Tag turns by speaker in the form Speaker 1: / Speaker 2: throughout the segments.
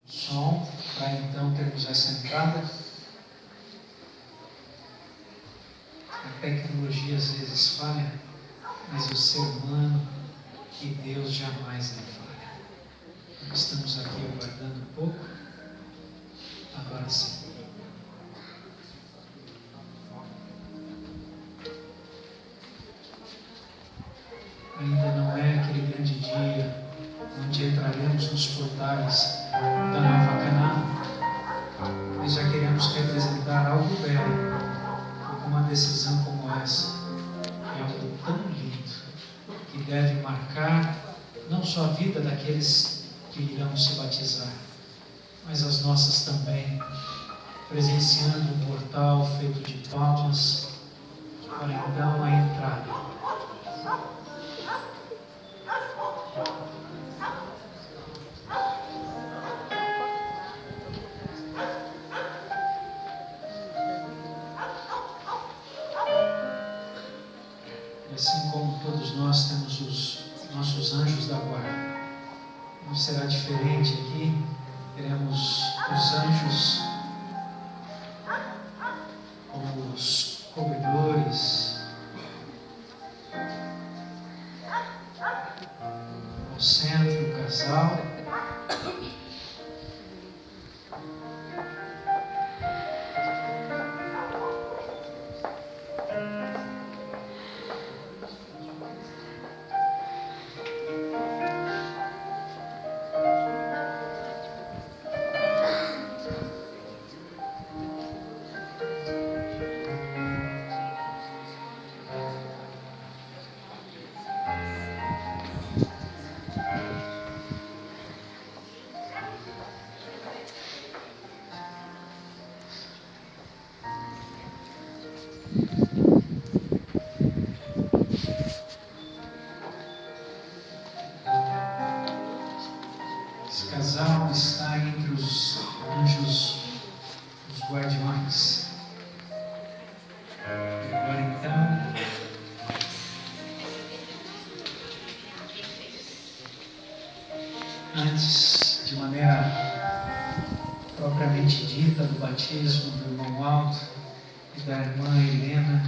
Speaker 1: som, para então termos essa entrada. A tecnologia às vezes falha, mas o ser humano e Deus jamais falha. Estamos aqui aguardando um pouco. Agora sim. Ainda não é aquele grande dia onde entraremos nos portais da Nova Canaã, mas já queremos representar algo belo. Uma decisão como essa é algo tão lindo que deve marcar não só a vida daqueles que irão se batizar, mas as nossas também, presenciando um portal feito de palmas para então a entrada. Assim como todos nós temos os nossos anjos da guarda, não será diferente aqui. Teremos os anjos como os cobridores, no centro, o casal. Esse casal está entre os anjos, os guardiões. E agora então, antes, de maneira propriamente dita, do batismo do irmão Aldo e da irmã Helena,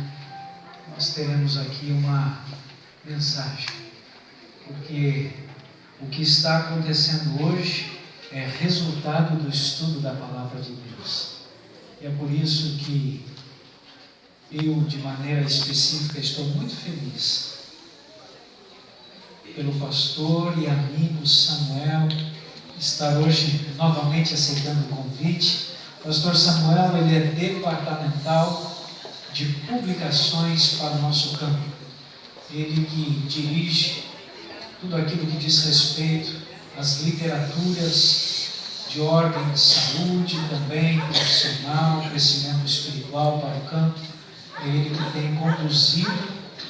Speaker 1: nós teremos aqui uma mensagem, porque o que está acontecendo hoje é resultado do estudo da Palavra de Deus. E é por isso que eu, de maneira específica, estou muito feliz pelo pastor e amigo Samuel estar hoje novamente aceitando o convite. O pastor Samuel, ele é departamental de publicações para o nosso campo. Ele que dirige tudo aquilo que diz respeito às literaturas de ordem de saúde, também profissional, crescimento espiritual para o campo. É ele que tem conduzido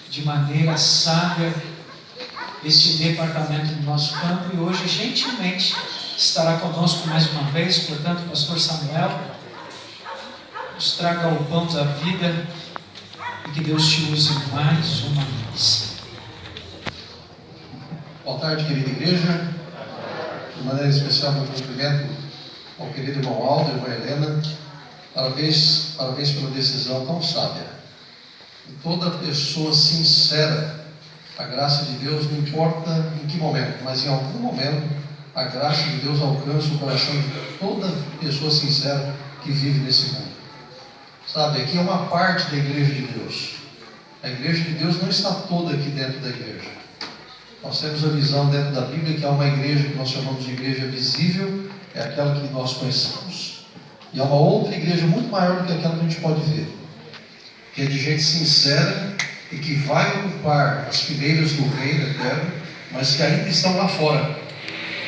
Speaker 1: de maneira sábia este departamento do nosso campo, e hoje gentilmente estará conosco mais uma vez. Portanto, pastor Samuel, nos traga o pão da vida e que Deus te use mais uma vez.
Speaker 2: Boa tarde, querida igreja. De maneira especial, meu cumprimento ao querido irmão Aldo e irmã Helena. Parabéns pela decisão tão sábia. E toda pessoa sincera, a graça de Deus, não importa em que momento, mas em algum momento, a graça de Deus alcança o coração de toda pessoa sincera que vive nesse mundo. Sabe, aqui é uma parte da igreja de Deus. A igreja de Deus não está toda aqui dentro da igreja. Nós temos a visão dentro da Bíblia que há uma igreja que nós chamamos de igreja visível, é aquela que nós conhecemos. E há uma outra igreja muito maior do que aquela que a gente pode ver, que é de gente sincera e que vai ocupar as fileiras do reino eterno, mas que ainda estão lá fora.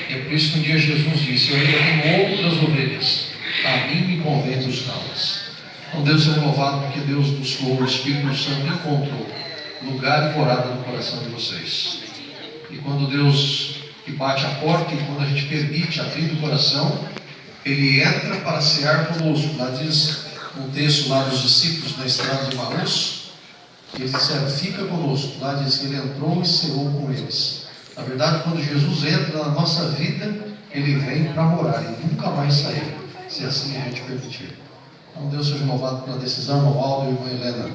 Speaker 2: E é por isso que um dia Jesus disse: eu ainda tenho outras ovelhas, a mim me convém buscá-las. Então Deus é louvado, porque Deus buscou, o Espírito Santo encontrou lugar e morada no coração de vocês. E quando Deus que bate a porta, e quando a gente permite abrir o coração, Ele entra para cear conosco. Lá diz um texto lá dos discípulos na estrada de Emaús, que eles disseram: fica conosco. Lá diz que Ele entrou e ceou com eles. Na verdade, quando Jesus entra na nossa vida, Ele vem para morar e nunca mais sair, se assim a gente permitir. Então Deus seja louvado pela decisão, irmão Aldo e irmã Helena.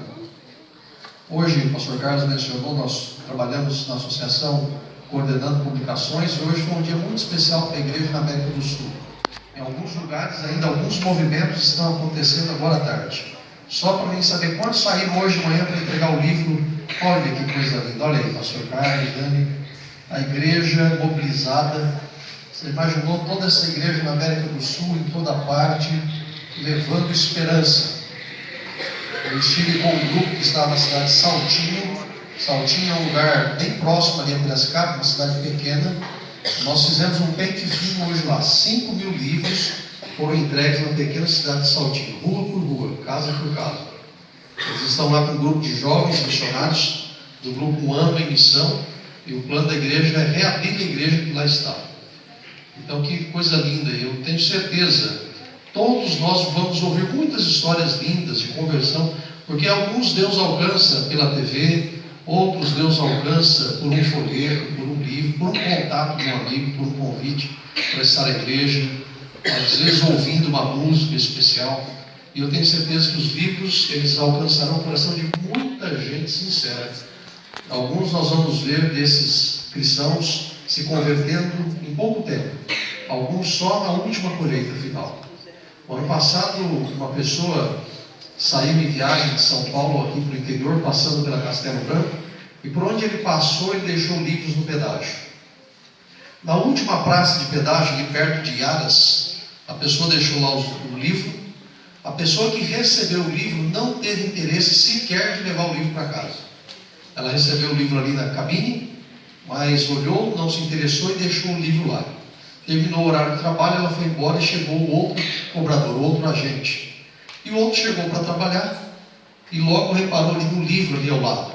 Speaker 2: Hoje, o pastor Carlos mencionou, nós trabalhamos na associação coordenando publicações, e hoje foi um dia muito especial para a igreja na América do Sul. Em alguns lugares ainda, alguns movimentos estão acontecendo agora à tarde. Só para mim saber quantos saíram hoje de manhã para entregar o livro. Olha que coisa linda, olha aí, pastor Carlos, Dani, a igreja mobilizada. Você imaginou toda essa igreja na América do Sul, em toda parte, levando esperança. Eu estive com um grupo que estava na cidade de Saltinho. Saltinho é um lugar bem próximo ali a Piracicaba, uma cidade pequena. Nós fizemos um pente fino hoje lá. 5.000 livros foram entregues na pequena cidade de Saltinho, rua por rua, casa por casa. Eles estão lá com um grupo de jovens missionários, do grupo Ando em Missão, e o plano da igreja é reabrir a igreja que lá está. Então, que coisa linda. Eu tenho certeza, todos nós vamos ouvir muitas histórias lindas de conversão, porque alguns Deus alcança pela TV, outros Deus alcança por um folheto, por um livro, por um contato de um amigo, por um convite para estar na igreja, às vezes ouvindo uma música especial. E eu tenho certeza que os livros, eles alcançarão o coração de muita gente sincera. Alguns nós vamos ver desses cristãos se convertendo em pouco tempo, alguns só na última colheita final. O ano passado, uma pessoa saiu em viagem de São Paulo aqui para o interior, passando pela Castelo Branco, e por onde ele passou, ele deixou livros no pedágio. Na última praça de pedágio, ali perto de Iaras, a pessoa deixou lá o livro. A pessoa que recebeu o livro não teve interesse sequer de levar o livro para casa. Ela recebeu o livro ali na cabine, mas olhou, não se interessou e deixou o livro lá. Terminou o horário de trabalho, ela foi embora e chegou o outro cobrador, outro agente. E o outro chegou para trabalhar e logo reparou ali no livro ali ao lado.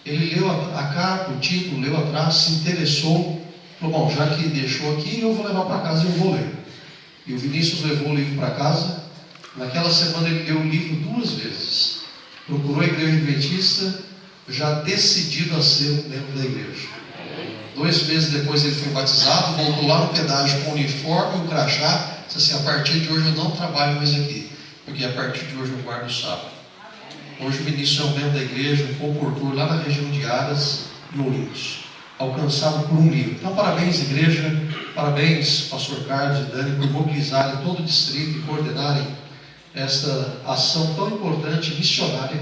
Speaker 2: Ele leu a capa, o título, leu atrás, se interessou, falou, bom, já que deixou aqui, eu vou levar para casa e eu vou ler. E o Vinícius levou o livro para casa. Naquela semana ele leu o livro 2 vezes. Procurou a igreja adventista, já decidido a ser membro da igreja. 2 meses depois ele foi batizado, voltou lá no pedágio com o uniforme e o crachá, disse assim, a partir de hoje eu não trabalho mais aqui, porque a partir de hoje eu guardo o sábado. Hoje o Vinícius é um membro da igreja, um comportor lá na região de Aras e Ourinhos, alcançado por um livro. Então parabéns igreja, parabéns pastor Carlos e Dani por mobilizarem todo o distrito e coordenarem esta ação tão importante, missionária.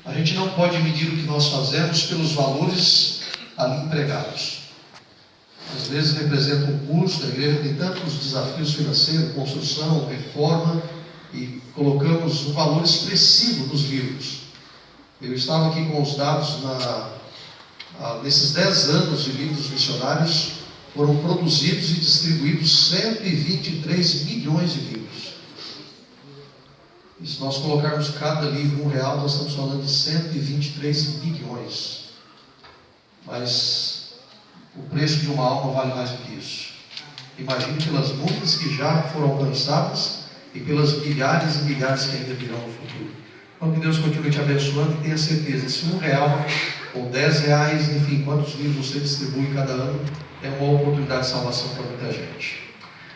Speaker 2: A gente não pode medir o que nós fazemos pelos valores ali empregados. Às vezes representa um curso, a igreja tem tantos desafios financeiros, construção, reforma, e colocamos um valor expressivo nos livros. Eu estava aqui com os dados, nesses 10 anos de livros missionários, foram produzidos e distribuídos 123 milhões de livros. E se nós colocarmos cada livro R$1, nós estamos falando de 123 bilhões. Mas o preço de uma alma vale mais do que isso. Imagine pelas muitas que já foram alcançadas e pelas milhares e milhares que ainda virão no futuro. Então que Deus continue te abençoando e tenha certeza, se R$1 ou R$10, enfim, quantos livros você distribui cada ano, é uma oportunidade de salvação para muita gente.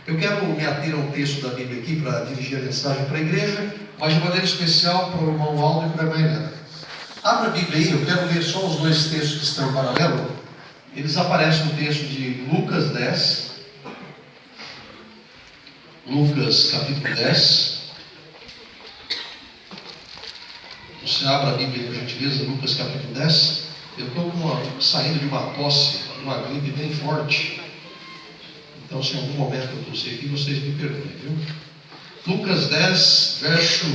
Speaker 2: Eu quero me ater a um texto da Bíblia aqui para dirigir a mensagem para a igreja, mas de maneira especial para o irmão Aldo e para a irmã Helena. Abra a Bíblia aí, eu quero ler só os 2 textos que estão em paralelo. Eles aparecem no texto de Lucas 10. Lucas capítulo 10. Você abra a Bíblia, por gentileza, Lucas capítulo 10. Eu estou saindo de uma tosse, de uma gripe bem forte. Então, se em algum momento eu tossir aqui, vocês me perdoem, viu? Lucas 10, verso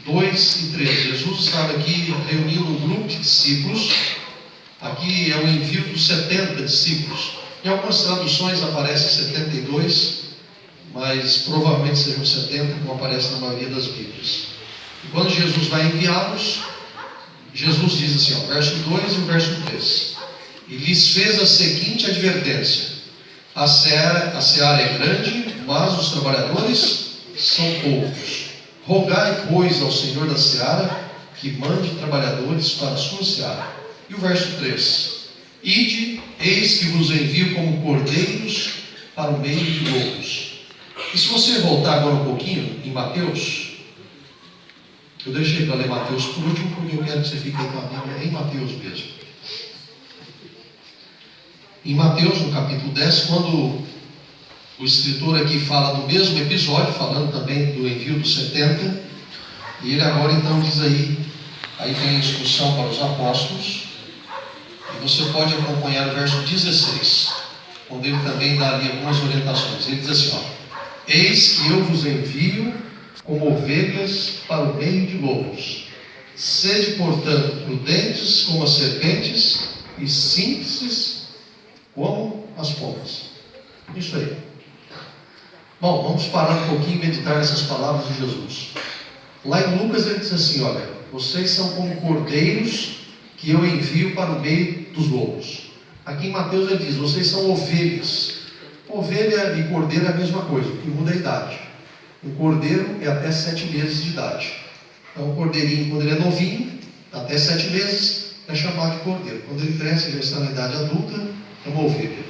Speaker 2: 2 e 3. Jesus estava aqui reunindo um grupo de discípulos. Aqui é o envio dos 70 discípulos. Em algumas traduções aparece 72, mas provavelmente sejam 70, como aparece na maioria das Bíblias. E quando Jesus vai enviá-los, Jesus diz assim, ó, verso 2 e o verso 3. E lhes fez a seguinte advertência: a seara é grande, mas os trabalhadores são poucos. Rogai, pois, ao Senhor da seara que mande trabalhadores para a sua seara. E o verso 3: ide, eis que vos envio como cordeiros para o meio de lobos. E se você voltar agora um pouquinho em Mateus, eu deixei para ler Mateus por último, porque eu quero que você fique com a Bíblia em Mateus mesmo. Em Mateus, no capítulo 10, quando o escritor aqui fala do mesmo episódio, falando também do envio dos 70, e ele agora então diz aí tem a instrução para os apóstolos, e você pode acompanhar o verso 16, onde ele também dá ali algumas orientações. Ele diz assim, eis que eu vos envio como ovelhas para o meio de lobos. Sede, portanto, prudentes como as serpentes e simples como as pombas. Isso aí. Bom, vamos parar um pouquinho e meditar nessas palavras de Jesus. Lá em Lucas ele diz assim, olha, vocês são como cordeiros que eu envio para o meio dos lobos. Aqui em Mateus ele diz, vocês são ovelhas. Ovelha e cordeiro é a mesma coisa, o que muda é a idade. O cordeiro é até 7 meses de idade. Então o cordeirinho, quando ele é novinho, até 7 meses, é chamado de cordeiro. Quando ele cresce, já está na idade adulta, é uma ovelha.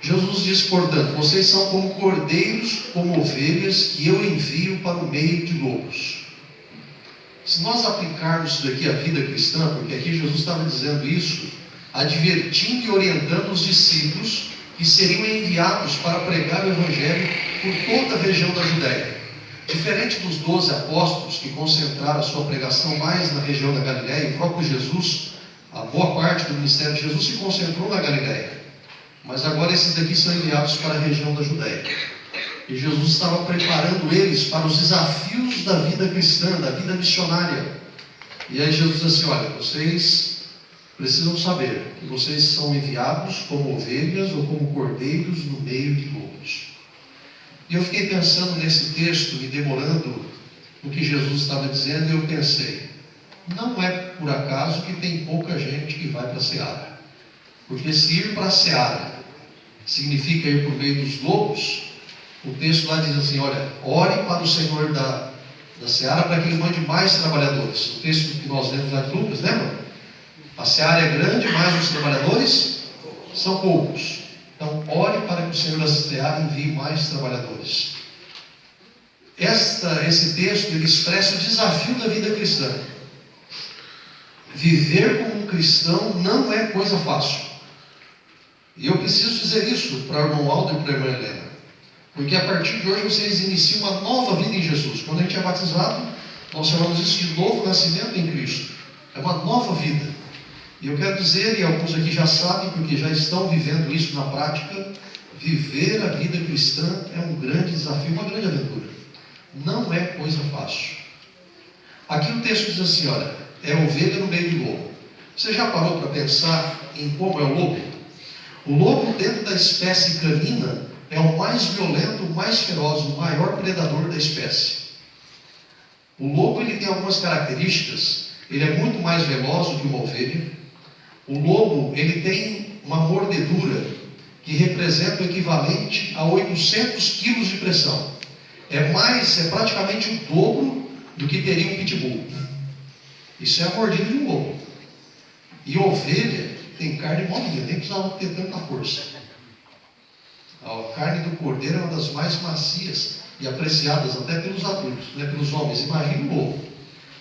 Speaker 2: Jesus diz, portanto, vocês são como cordeiros, como ovelhas, que eu envio para o meio de lobos. Se nós aplicarmos isso daqui à vida cristã, porque aqui Jesus estava dizendo isso, advertindo e orientando os discípulos que seriam enviados para pregar o Evangelho por toda a região da Judéia. Diferente dos 12 apóstolos que concentraram a sua pregação mais na região da Galiléia, e o próprio Jesus, a boa parte do ministério de Jesus se concentrou na Galiléia. Mas agora esses daqui são enviados para a região da Judéia. E Jesus estava preparando eles para os desafios da vida cristã, da vida missionária. E aí Jesus diz assim, olha, vocês precisam saber que vocês são enviados como ovelhas ou como cordeiros no meio de lobos. E eu fiquei pensando nesse texto, me demorando no que Jesus estava dizendo, e eu pensei, não é por acaso que tem pouca gente que vai para a seara. Porque se ir para a seara significa ir por meio dos lobos, o texto lá diz assim, olha, ore para o Senhor da seara para que ele mande mais trabalhadores. O texto que nós lemos lá de Lucas, lembra? A seara é grande, mas os trabalhadores são poucos. Então, ore para que o Senhor da seara envie mais trabalhadores. Esse texto, ele expressa o desafio da vida cristã. Viver como um cristão não é coisa fácil. E eu preciso dizer isso para o irmão Aldo e para a irmã Helena. Porque a partir de hoje vocês iniciam uma nova vida em Jesus. Quando a gente é batizado, nós chamamos isso de novo nascimento em Cristo. É uma nova vida. E eu quero dizer, e alguns aqui já sabem, porque já estão vivendo isso na prática, viver a vida cristã é um grande desafio, uma grande aventura. Não é coisa fácil. Aqui o texto diz assim, olha, é ovelha no meio de lobo. Você já parou para pensar em como é o lobo? O lobo, dentro da espécie canina, é o mais violento, o mais feroz, o maior predador da espécie. O lobo ele tem algumas características. Ele é muito mais veloz do que uma ovelha. O lobo ele tem uma mordedura que representa o equivalente a 800 quilos de pressão. É praticamente o dobro do que teria um pitbull. Isso é a mordida de um lobo. E ovelha tem carne molinha, nem precisava ter tanta força. A carne do cordeiro é uma das mais macias e apreciadas até pelos adultos, não é pelos homens. Imagina o lobo.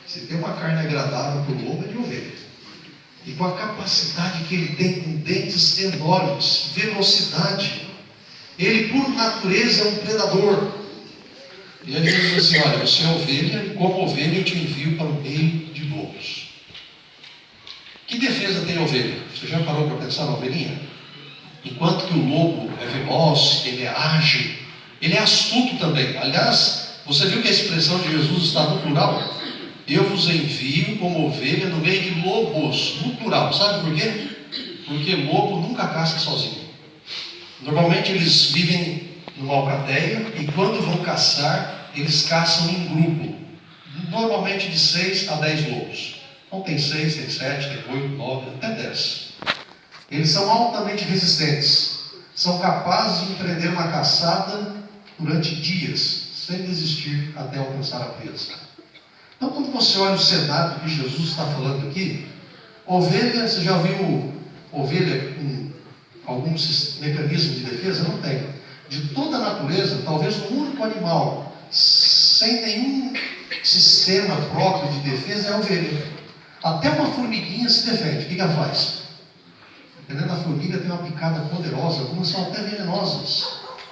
Speaker 2: Se tem uma carne agradável para o lobo, é de ovelha. E com a capacidade que ele tem, com dentes enormes, velocidade, ele por natureza é um predador. E ele diz assim, olha, você é ovelha, e como ovelha eu te envio para o meio de lobos. Que defesa tem a ovelha? Você já parou para pensar na ovelhinha? Enquanto que o lobo é veloz, ele é ágil, ele é astuto também. Aliás, você viu que a expressão de Jesus está no plural? Eu vos envio como ovelha no meio de lobos, no plural. Sabe por quê? Porque lobo nunca caça sozinho. Normalmente eles vivem numa alcateia e quando vão caçar, eles caçam em grupo. Normalmente de 6 a 10 lobos. Então tem 6, tem 7, tem 8, 9, até 10. Eles são altamente resistentes. São capazes de empreender uma caçada durante dias, sem desistir até alcançar a presa. Então, quando você olha o cenário que Jesus está falando aqui, ovelha, você já viu ovelha com algum mecanismo de defesa? Não tem. De toda a natureza, talvez o único animal sem nenhum sistema próprio de defesa é a ovelha. Até uma formiguinha se defende. O que ela faz? Dependendo da formiga, tem uma picada poderosa, algumas são até venenosas.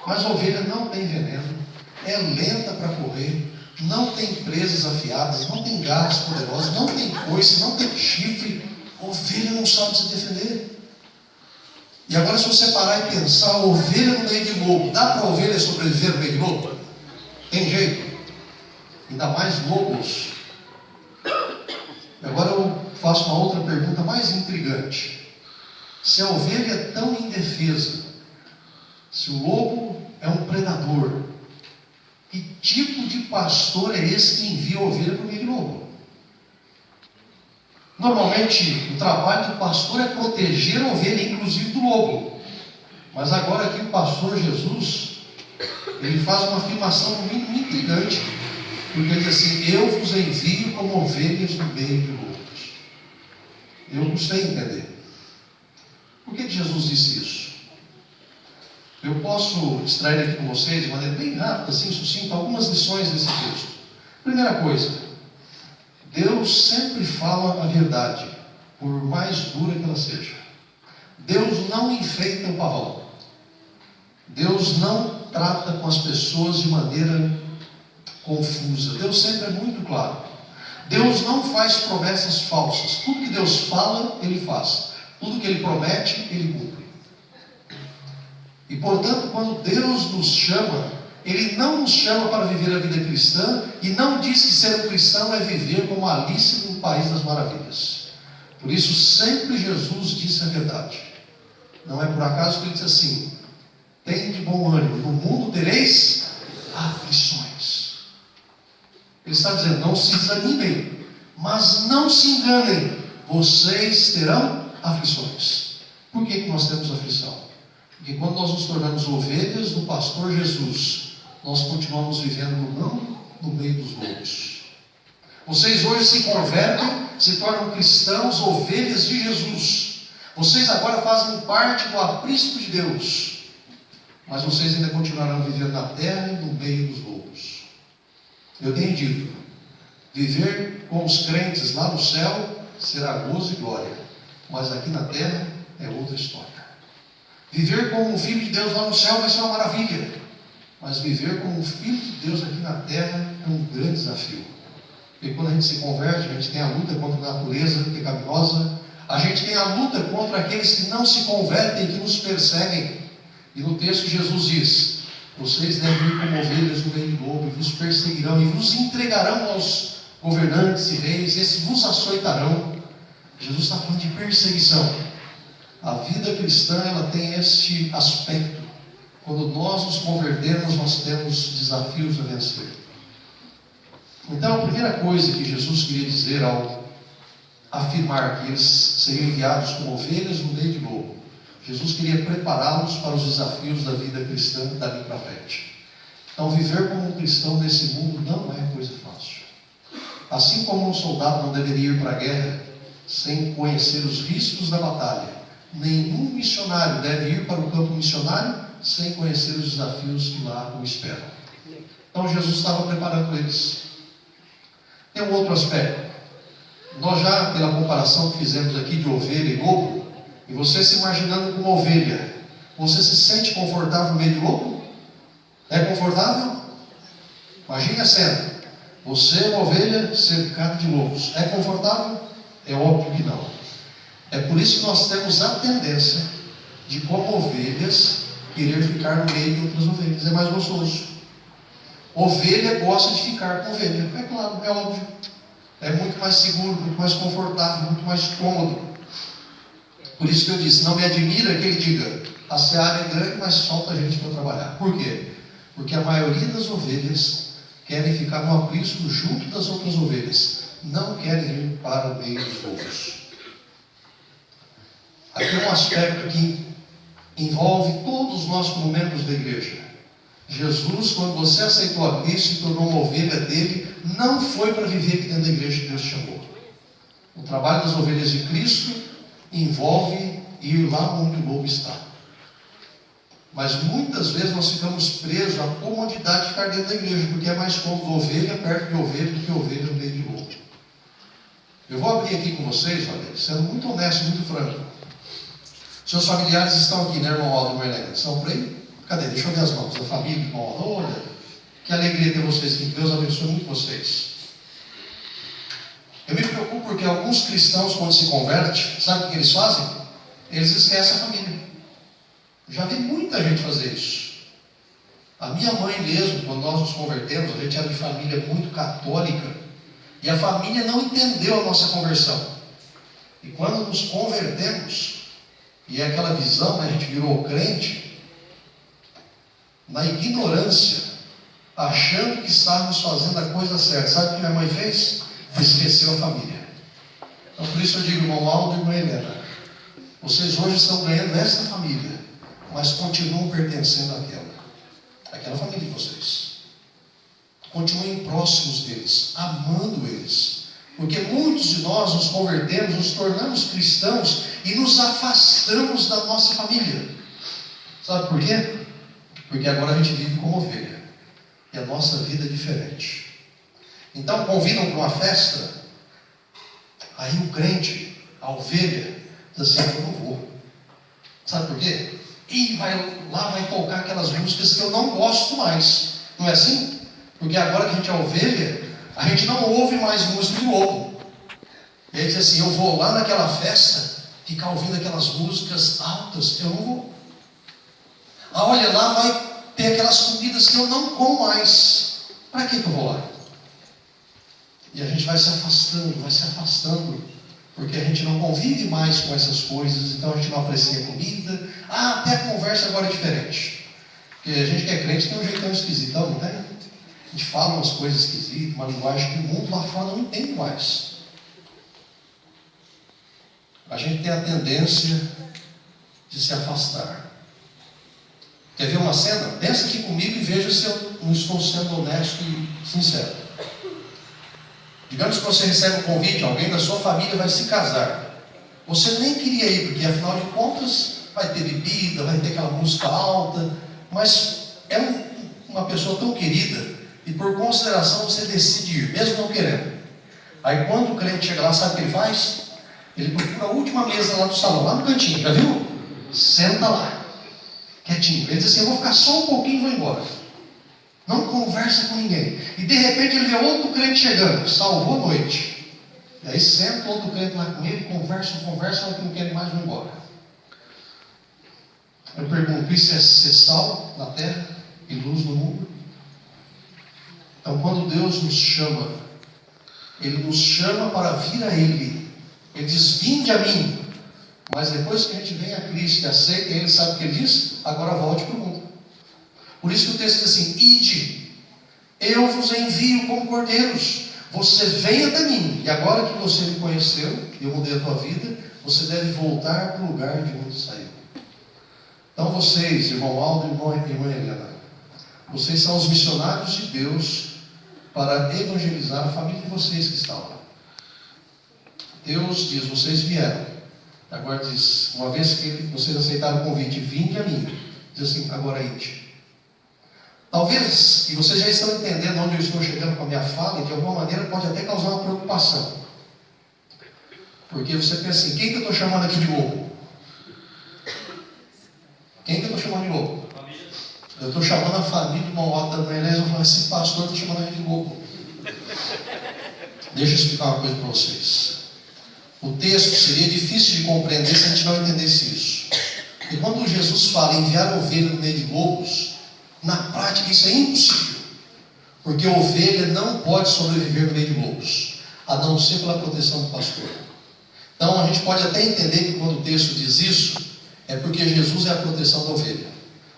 Speaker 2: Mas a ovelha não tem veneno, é lenta para correr, não tem presas afiadas, não tem garras poderosas, não tem coice, não tem chifre. A ovelha não sabe se defender. E agora, se você parar e pensar, a ovelha no meio de lobo, dá para a ovelha sobreviver no meio de lobo? Tem jeito? Ainda mais lobos. Agora eu faço uma outra pergunta mais intrigante. Se a ovelha é tão indefesa, se o lobo é um predador, que tipo de pastor é esse que envia a ovelha para o meio de lobo? Normalmente, o trabalho do pastor é proteger a ovelha, inclusive do lobo. Mas agora aqui o pastor Jesus, ele faz uma afirmação no mínimo intrigante. Porque ele diz assim: eu vos envio como ovelhas no meio de lobos. Eu gostei de entender. Por que Jesus disse isso? Eu posso extrair aqui com vocês, de maneira bem rápida, assim, sucinta, algumas lições desse texto. Primeira coisa, Deus sempre fala a verdade, por mais dura que ela seja. Deus não enfeita o pavão. Deus não trata com as pessoas de maneira confusa. Deus sempre é muito claro. Deus não faz promessas falsas. Tudo que Deus fala, Ele faz. Tudo que Ele promete, Ele cumpre. E portanto, quando Deus nos chama, Ele não nos chama para viver a vida cristã, e não diz que ser um cristão é viver como Alice no País das Maravilhas. Por isso sempre Jesus disse a verdade. Não é por acaso que Ele diz assim: tende bom ânimo, no mundo tereis aflições. Ele está dizendo: não se desanimem, mas não se enganem, vocês terão aflições. Por que nós temos aflição? Porque quando nós nos tornamos ovelhas do pastor Jesus, nós continuamos vivendo no meio dos lobos. Vocês hoje se convertem, se tornam cristãos, ovelhas de Jesus. Vocês agora fazem parte do aprisco de Deus, mas vocês ainda continuarão vivendo na terra e no meio dos lobos. Eu tenho dito, viver com os crentes lá no céu será gozo e glória, mas aqui na terra é outra história. Viver como um filho de Deus lá no céu vai ser uma maravilha, mas viver como um filho de Deus aqui na terra é um grande desafio. Porque quando a gente se converte, a gente tem a luta contra a natureza pecaminosa, a gente tem a luta contra aqueles que não se convertem, que nos perseguem. E no texto Jesus diz: vocês devem ir como ovelhas no meio do lobo, e vos perseguirão, e vos entregarão aos governantes e reis, esses vos açoitarão. Jesus está falando de perseguição. A vida cristã, ela tem este aspecto. Quando nós nos convertermos, nós temos desafios a vencer. Então, a primeira coisa que Jesus queria dizer ao afirmar que eles seriam enviados como ovelhas no meio de lobo, Jesus queria prepará-los para os desafios da vida cristã dali para frente. Então, viver como um cristão nesse mundo não é coisa fácil. Assim como um soldado não deveria ir para a guerra sem conhecer os riscos da batalha, nenhum missionário deve ir para o campo missionário sem conhecer os desafios que lá o esperam. Então, Jesus estava preparando eles. Tem um outro aspecto. Nós já, pela comparação que fizemos aqui de ovelha e lobo, e você se imaginando como ovelha, você se sente confortável no meio de lobo? É confortável? Imagine a cena. Você é uma ovelha cercada de lobos. É confortável? É óbvio que não. É por isso que nós temos a tendência de, como ovelhas, querer ficar no meio de outras ovelhas. É mais gostoso. Ovelha gosta de ficar com ovelha. É claro, é óbvio. É muito mais seguro, muito mais confortável, muito mais cômodo. Por isso que eu disse, não me admira que ele diga: a seara é grande, mas falta gente para trabalhar. Por quê? Porque a maioria das ovelhas querem ficar no aprisco junto das outras ovelhas, não querem ir para o meio dos lobos. Aqui é um aspecto que envolve todos nós como membros da igreja. Jesus, quando você aceitou a Cristo e tornou uma ovelha dele, não foi para viver aqui dentro da igreja que Deus te chamou. O trabalho das ovelhas de Cristo envolve ir lá onde o lobo está. Mas muitas vezes nós ficamos presos à comodidade de ficar dentro da igreja, porque é mais cômodo ovelha perto de ovelha do que ovelha no meio de lobo. Eu vou abrir aqui com vocês, olha, sendo muito honesto, muito franco. Seus familiares estão aqui, né, irmão Aldo e irmã Helena? Estão por aí? Cadê? Deixa eu ver as mãos da família, irmão Aldo. Olha, que alegria ter vocês aqui. Deus abençoe muito vocês. Eu me preocupo porque alguns cristãos, quando se convertem, sabe o que eles fazem? Eles esquecem a família. Já vi muita gente fazer isso. A minha mãe mesmo, quando nós nos convertemos, a gente era de família muito católica, e a família não entendeu a nossa conversão. E quando nos convertemos, e é aquela visão, né, a gente virou crente, na ignorância, achando que estávamos fazendo a coisa certa. Sabe o que minha mãe fez? Esqueceu a família. Então por isso eu digo, irmão Aldo e irmã Helena, vocês hoje estão ganhando essa família, mas continuam pertencendo àquela família de vocês. Continuem próximos deles, amando eles. Porque muitos de nós nos convertemos, nos tornamos cristãos e nos afastamos da nossa família. Sabe por quê? Porque agora a gente vive como ovelha. E a nossa vida é diferente. Então convidam para uma festa, aí o crente, a ovelha, diz assim, eu não vou. Sabe por quê? E lá vai tocar aquelas músicas que eu não gosto mais. Não é assim? Porque agora que a gente é ovelha, a gente não ouve mais música de lobo. E aí diz assim, eu vou lá naquela festa, ficar ouvindo aquelas músicas altas, eu não vou. Ah, olha, lá vai ter aquelas comidas que eu não como mais. Para que eu vou lá? E a gente vai se afastando, porque a gente não convive mais com essas coisas, então a gente não aprecia a comida. Ah, até a conversa agora é diferente. Porque a gente que é crente tem um jeitão esquisitão, não tem? A gente fala umas coisas esquisitas, uma linguagem que o mundo lá fora não entende mais. A gente tem a tendência de se afastar. Quer ver uma cena? Pensa aqui comigo e veja se eu não estou sendo honesto e sincero. Digamos que você recebe um convite, alguém da sua família vai se casar. Você nem queria ir, porque afinal de contas vai ter bebida, vai ter aquela música alta, mas é uma pessoa tão querida, e por consideração você decide ir, mesmo não querendo. Aí quando o crente chega lá, sabe o que ele faz? Ele procura a última mesa lá do salão, lá no cantinho, já viu? Senta lá, quietinho. Ele diz assim, eu vou ficar só um pouquinho e vou embora. Não conversa com ninguém. E de repente ele vê outro crente chegando, salvou a noite. E aí senta outro crente lá com ele, conversa, olha que não quer mais, vão embora. Eu pergunto, isso é ser sal na terra e luz no mundo? Então quando Deus nos chama, Ele nos chama para vir a Ele. Ele diz, vinde a mim. Mas depois que a gente vem a Cristo e aceita Ele, sabe o que Ele diz? Agora volte para o mundo. Por isso que o texto diz assim, ide, eu vos envio como cordeiros, você vem até mim, e agora que você me conheceu, e eu mudei a tua vida, você deve voltar para o lugar de onde saiu. Então vocês, irmão Aldo e irmã Helena, vocês são os missionários de Deus para evangelizar a família de vocês que está lá. Deus diz, vocês vieram, agora diz, uma vez que vocês aceitaram o convite, vinde a mim, diz assim, agora ide. Talvez, e vocês já estão entendendo onde eu estou chegando com a minha fala, e de alguma maneira pode até causar uma preocupação. Porque você pensa assim, quem que eu estou chamando aqui de lobo? Quem que eu estou chamando de lobo? Eu estou chamando a família de uma outra beleza, eu falo, esse pastor está chamando a gente de lobo. Deixa eu explicar uma coisa para vocês. O texto seria difícil de compreender se a gente não entendesse isso. E quando Jesus fala em enviar ovelha no meio de lobos, na prática isso é impossível, porque a ovelha não pode sobreviver no meio de lobos, a não ser pela proteção do pastor. Então a gente pode até entender que quando o texto diz isso, é porque Jesus é a proteção da ovelha.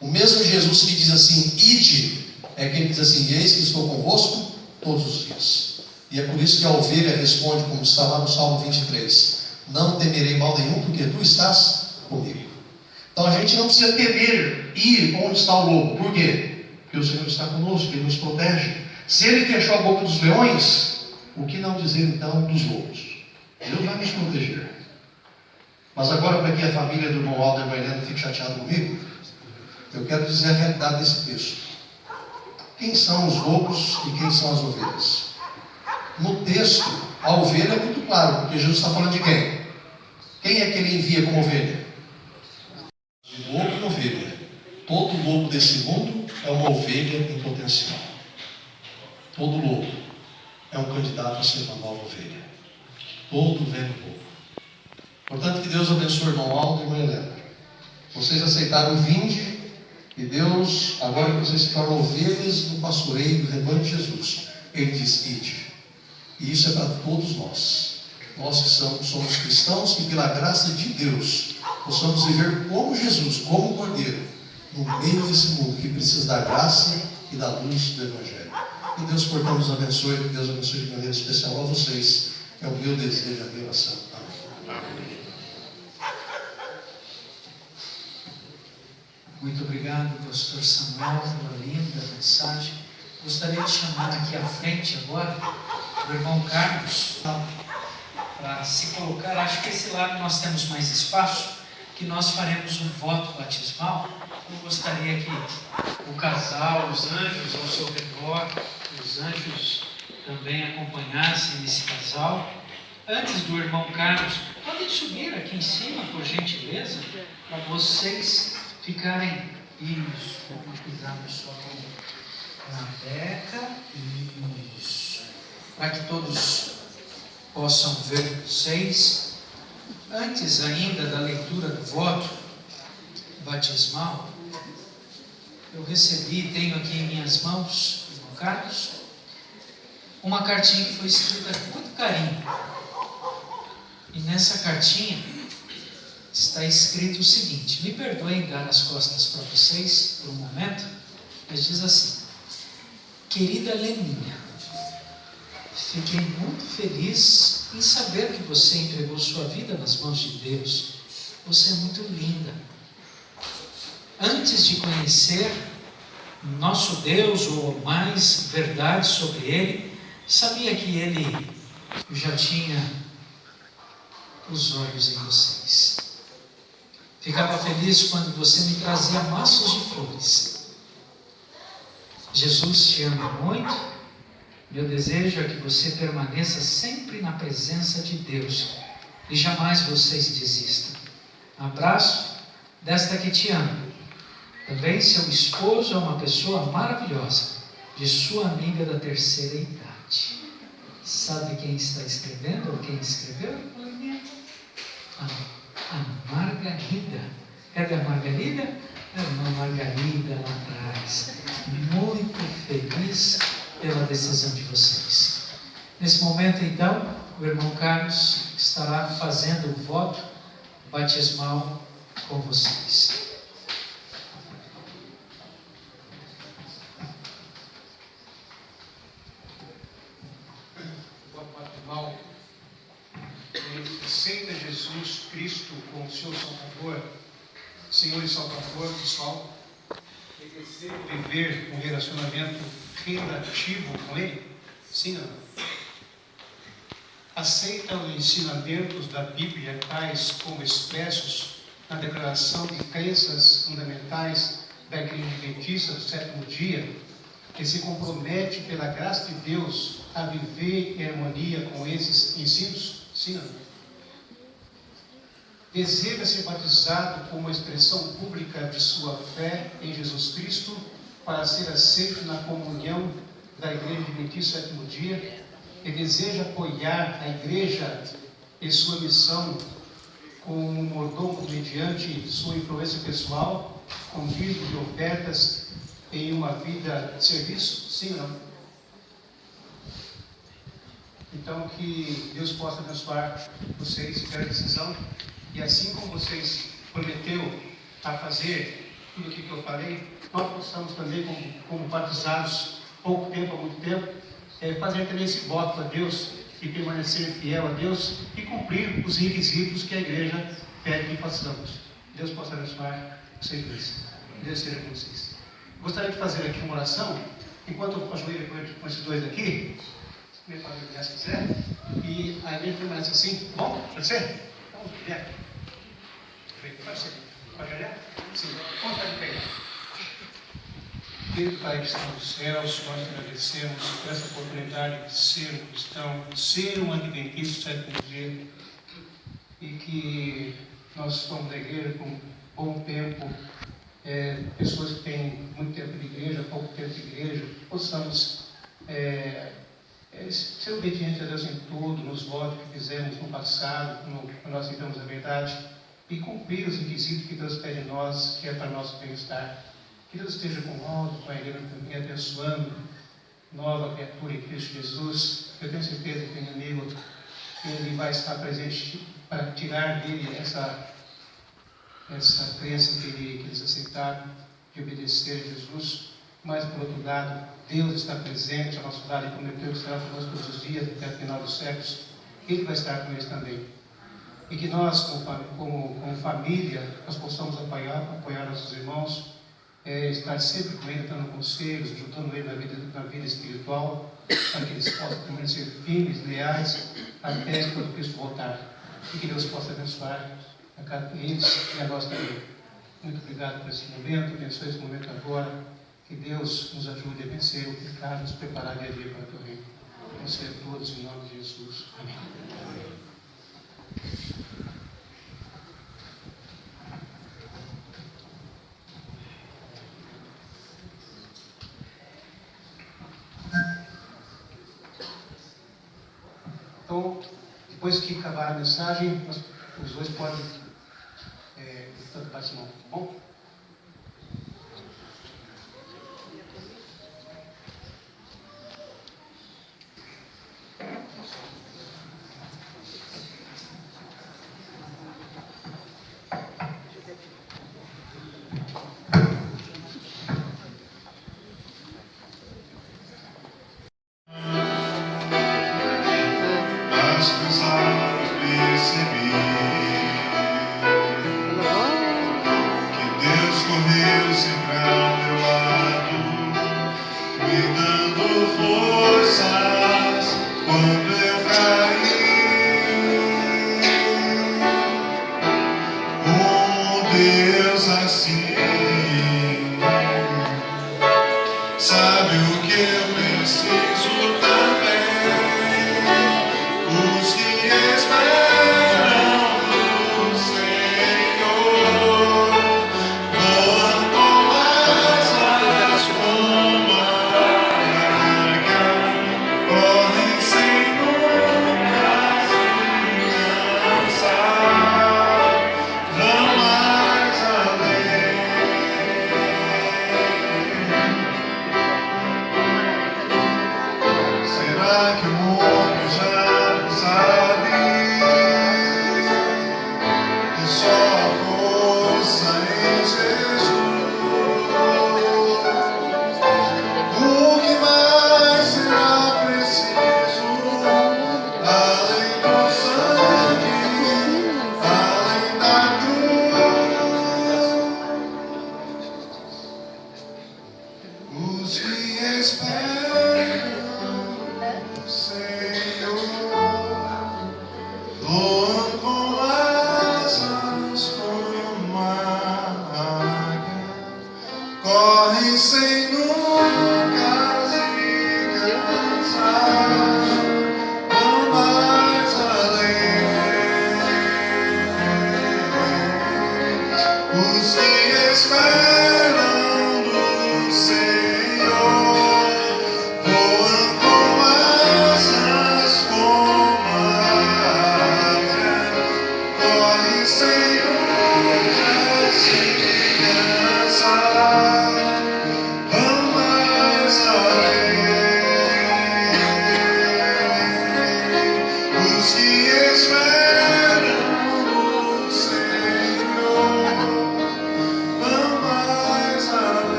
Speaker 2: O mesmo Jesus que diz assim, ide, é aquele que diz assim, eis que estou convosco todos os dias. E é por isso que a ovelha responde, como está lá no Salmo 23, não temerei mal nenhum, porque tu estás comigo. Então a gente não precisa temer ir onde está o lobo. Por quê? Porque o Senhor está conosco, Ele nos protege. Se Ele fechou a boca dos leões, o que não dizer então dos lobos? Deus vai nos proteger. Mas agora, para que a família do irmão Aldo e a irmã Helena fique chateada comigo, Eu quero dizer a realidade desse texto. Quem são os lobos e quem são as ovelhas? No texto, a ovelha é muito claro, porque Jesus está falando de quem? Quem é que ele envia como ovelha? De lobo e ovelha. Todo lobo desse mundo é uma ovelha em potencial. Todo lobo é um candidato a ser uma nova ovelha. Todo velho lobo. Portanto, que Deus abençoe o irmão Aldo e a irmã Helena. Vocês aceitaram o vinde e Deus, agora que vocês se tornam ovelhas do pastoreio do rebanho de Jesus, Ele diz: ide. E isso é para todos nós. Nós que somos cristãos, que pela graça de Deus possamos viver como Jesus, como Cordeiro, no meio desse mundo que precisa da graça e da luz do Evangelho. Que Deus, portanto, nos abençoe, que Deus abençoe de maneira especial a vocês. É o meu desejo, a minha oração. Amém.
Speaker 1: Muito obrigado, pastor Samuel, pela linda mensagem. Gostaria de chamar aqui à frente agora o irmão Carlos para se colocar. Acho que esse lado nós temos mais espaço, que nós faremos um voto batismal. Eu gostaria que o casal, os anjos ao seu redor, os anjos também acompanhassem esse casal. Antes do irmão Carlos, podem subir aqui em cima, por gentileza, para vocês ficarem. Isso, vamos cuidar só com a beca. Isso. Para que todos possam ver vocês. Antes ainda da leitura do voto batismal, eu recebi, tenho aqui em minhas mãos, irmão Carlos, uma cartinha que foi escrita com muito carinho. E nessa cartinha está escrito o seguinte: me perdoem dar as costas para vocês por um momento, mas diz assim: querida Leninha, fiquei muito feliz em saber que você entregou sua vida nas mãos de Deus. Você é muito linda. Antes de conhecer nosso Deus ou mais verdade sobre Ele, sabia que Ele já tinha os olhos em vocês. Ficava feliz quando você me trazia maços de flores. Jesus te ama muito. Meu desejo é que você permaneça sempre na presença de Deus e jamais vocês desistam. Abraço desta que te ama. Também seu esposo é uma pessoa maravilhosa, de sua amiga da terceira idade. Sabe quem está escrevendo ou quem escreveu? A Margarida. Cadê a Margarida? É uma Margarida lá atrás. Muito feliz pela decisão de vocês. Nesse momento, então, o irmão Carlos estará fazendo o voto batismal com vocês.
Speaker 3: O voto batismal: aceita Jesus Cristo como seu Salvador, Senhor e Salvador, pessoal, e deseja viver um relacionamento relativo com Ele? Sim ou não? Aceita os ensinamentos da Bíblia, tais como expressos na Declaração de Crenças Fundamentais da Igreja Adventista do Sétimo Dia, que se compromete pela graça de Deus a viver em harmonia com esses ensinos? Sim ou não? Deseja ser batizado como expressão pública de sua fé em Jesus Cristo para ser aceito na comunhão da Igreja Adventista do Sétimo Dia, e deseja apoiar a Igreja em sua missão como mordomo mediante sua influência pessoal, com dízimos de ofertas em uma vida de serviço? Sim ou não? Então, que Deus possa abençoar vocês pela decisão, e assim como vocês prometeu a fazer tudo aquilo que eu falei, nós possamos também, como batizados pouco tempo, há muito tempo, fazer também esse voto a Deus e permanecer fiel a Deus e cumprir os requisitos que a igreja pede que façamos. Deus possa abençoar vocês dois. Deus esteja com vocês. Gostaria de fazer aqui uma oração, enquanto eu ajoelho com esses dois aqui, se meu Pai se quiser, e a igreja permanece assim. Bom, pode ser? Então, pode ser. Pode olhar? Sim. Vamos de pegar. Querido Pai que está nos céus, nós te agradecemos por essa oportunidade de ser um cristão, de ser um adventista do sétimo dia, e que nós somos da igreja com bom tempo, pessoas que têm muito tempo de igreja, pouco tempo de igreja, possamos ser obedientes a Deus em tudo, nos votos que fizemos no passado, quando nós vivemos a verdade, e cumprir os requisitos que Deus pede de nós, que é para nosso bem-estar. Que Deus esteja com nós, com a Helena também, abençoando nova criatura em Cristo Jesus. Eu tenho certeza que o inimigo ele vai estar presente para tirar dele essa crença que eles aceitaram de obedecer a Jesus. Mas, por outro lado, Deus está presente ao nosso lado e prometeu que estará conosco todos os dias até o final dos séculos. Ele vai estar com eles também. E que nós, como família, nós possamos apoiar nossos irmãos, estar sempre com ele, dando conselhos, ajudando ele na vida espiritual, para que eles possam permanecer firmes, leais, até quando Cristo voltar. E que Deus possa abençoar a cada eles e a nós também. Muito obrigado por esse momento, abençoe esse momento agora. Que Deus nos ajude a vencer o pecado, nos preparar dia a dia para o teu reino. Vencer todos em nome de Jesus. Amém. Então, depois que acabar a mensagem, os dois podem tanto bater mão, tá bom?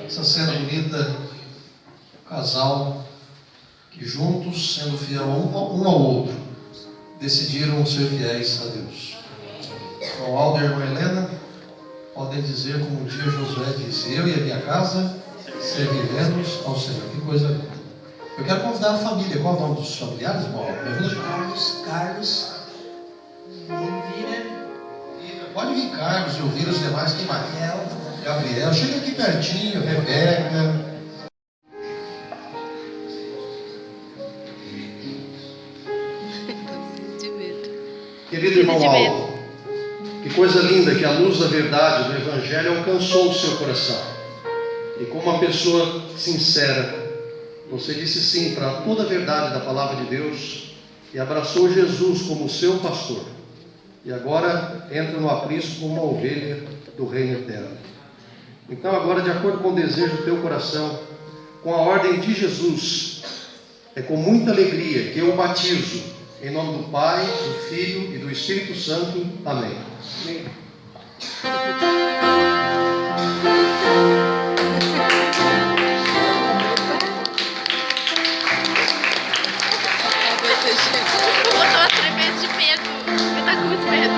Speaker 2: Essa cena bonita, o casal que juntos, sendo fiel um ao outro, decidiram ser fiéis a Deus. Então, Aldo e a irmã Helena podem dizer como um dia Josué disse: eu e a minha casa serviremos ao Senhor. Que coisa linda. Eu quero convidar a família. Qual é o nome dos familiares, irmão? Me ajuda?
Speaker 4: Carlos, Elvira,
Speaker 2: Pode vir Carlos, Elvira, os demais, quem mais?
Speaker 4: Gabriel.
Speaker 2: Gabriel, chega aqui pertinho, Rebeca. Querido irmão Aldo, que coisa linda que a luz da verdade do Evangelho alcançou o seu coração. E como uma pessoa sincera, você disse sim para toda a verdade da palavra de Deus e abraçou Jesus como seu pastor. E agora entra no aprisco como uma ovelha do reino eterno. Então agora, de acordo com o desejo do teu coração, com a ordem de Jesus, é com muita alegria que eu o batizo, em nome do Pai, do Filho e do Espírito Santo. Amém. Amém.
Speaker 5: Eu tô tremendo de medo. Eu tô com muito medo.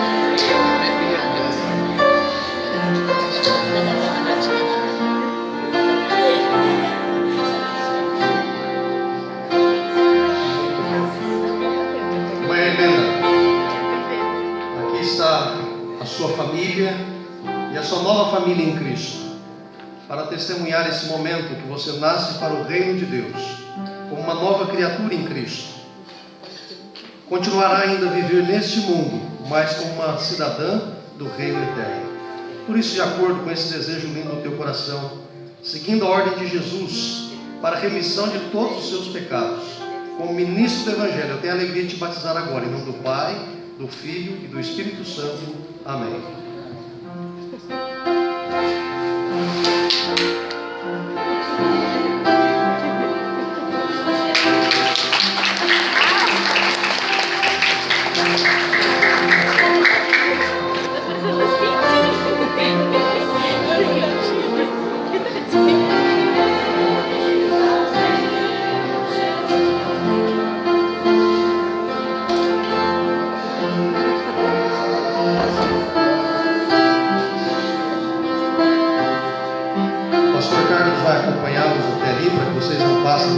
Speaker 2: Irmã Helena, aqui está a sua família e a sua nova família em Cristo, para testemunhar esse momento que você nasce para o reino de Deus, como uma nova criatura em Cristo. Continuará ainda a viver neste mundo, mas como uma cidadã do reino eterno. Por isso, de acordo com esse desejo lindo do teu coração, seguindo a ordem de Jesus, para a remissão de todos os seus pecados, como ministro do Evangelho, eu tenho a alegria de te batizar agora, em nome do Pai, do Filho e do Espírito Santo. Amém.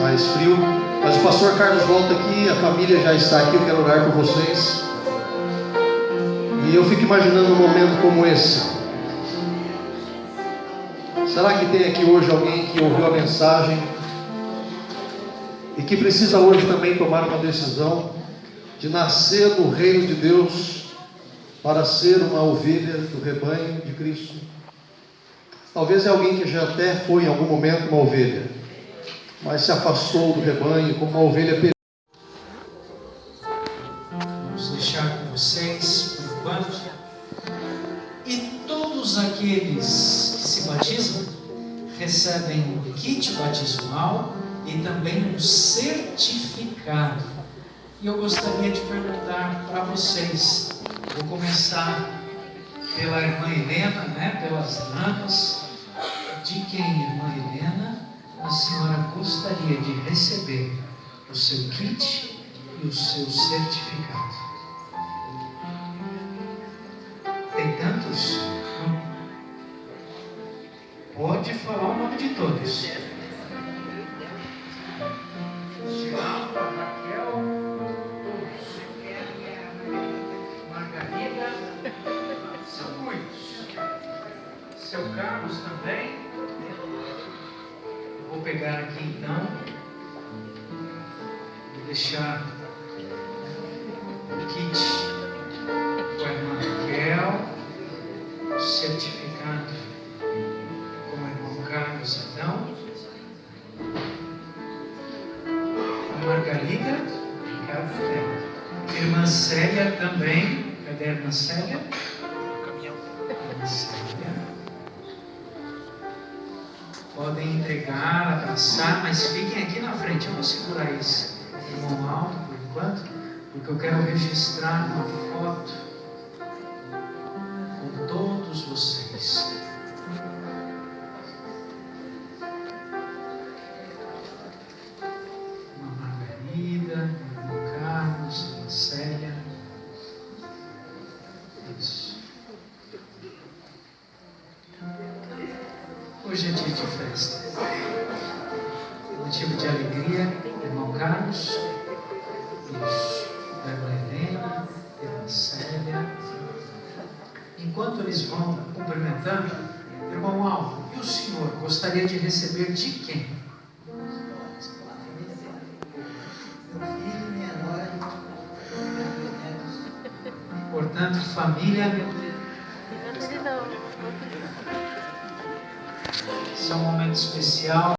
Speaker 2: Mais frio, mas o pastor Carlos volta aqui, a família já está aqui, eu quero orar por vocês. E eu fico imaginando um momento como esse. Será que tem aqui hoje alguém que ouviu a mensagem e que precisa hoje também tomar uma decisão de nascer no reino de Deus para ser uma ovelha do rebanho de Cristo? Talvez é alguém que já até foi em algum momento uma ovelha, mas se afastou do rebanho como uma ovelha perdida.
Speaker 1: Vamos deixar com vocês por enquanto. E todos aqueles que se batizam recebem um kit batismal e também um certificado. E eu gostaria de perguntar para vocês. Vou começar pela irmã Helena, pelas damas. De quem, irmã Helena, a senhora gostaria de receber o seu kit e o seu certificado? Tem tantos? Não. Pode falar o nome de todos. Tiago, Raquel, Margarida, são muitos. Seu Carlos também. Vou pegar aqui então, vou deixar o kit com a irmã Raquel, o certificado com o irmão Carlos então, a Margarida, Ricardo tem. Irmã Célia também, cadê a irmã Célia? Irmã Célia. Podem entregar, abraçar, mas fiquem aqui na frente. Eu vou segurar esse irmão alto por enquanto, porque eu quero registrar uma foto com todos vocês. Uma Margarida, um irmão Carlos, uma Célia. Isso. Hoje é dia de festa, motivo de alegria. enquanto eles vão cumprimentando, irmão Aldo, e o senhor gostaria de receber de quem? Portanto, família, esse é um momento especial.